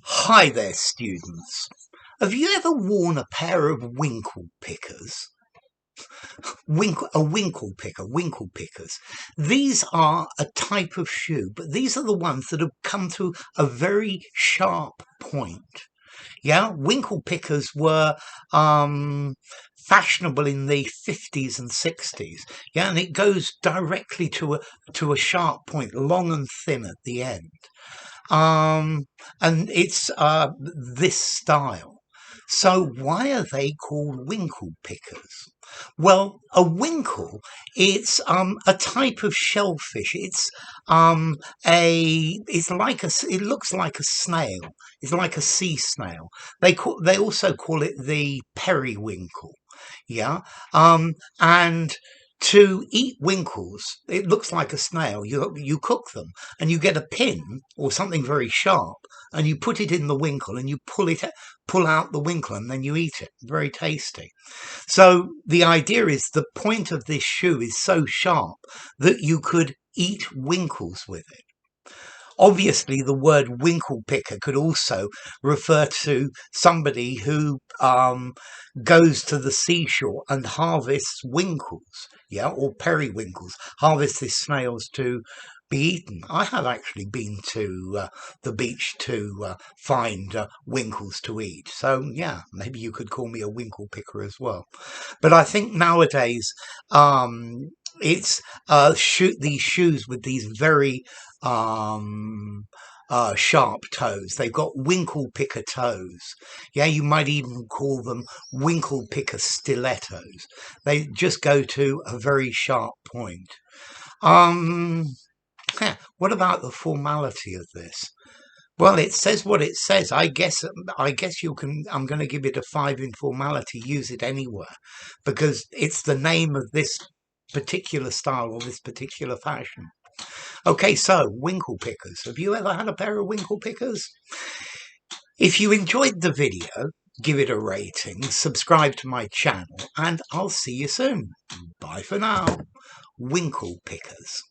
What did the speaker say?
Hi there, students. Have you ever worn a pair of Winkle-Pickers? Winkle-Pickers. These are a type of shoe, but these are the ones that have come to a very sharp point. Yeah, Winkle-Pickers were fashionable in the 50s and 60s. Yeah, and it goes directly to a sharp point, long and thin at the end. And it's this style. So why are they called winkle pickers? Well, a winkle, it's a type of shellfish. It looks like a snail. It's like a sea snail. They also call it the periwinkle. Yeah. And to eat winkles, it looks like a snail. You cook them and you get a pin or something very sharp and you put it in the winkle and you pull out the winkle and then you eat it. Very tasty. So the idea is the point of this shoe is so sharp that you could eat winkles with it. Obviously, the word winkle picker could also refer to somebody who goes to the seashore and harvests winkles, yeah, or periwinkles, harvests these snails to be eaten. I have actually been to the beach to find winkles to eat. So, yeah, maybe you could call me a winkle picker as well. But I think nowadays it's these shoes with these very sharp toes. They've got winkle picker toes. Yeah, you might even call them winkle picker stilettos. They just go to a very sharp point. What about the formality of this? Well, it says what it says. I guess you can. I'm going to give it a 5 in formality. Use it anywhere, because it's the name of this particular style or this particular fashion. Okay, so winkle pickers. Have you ever had a pair of winkle pickers? If you enjoyed the video, give it a rating, subscribe to my channel, and I'll see you soon. Bye for now. Winkle pickers.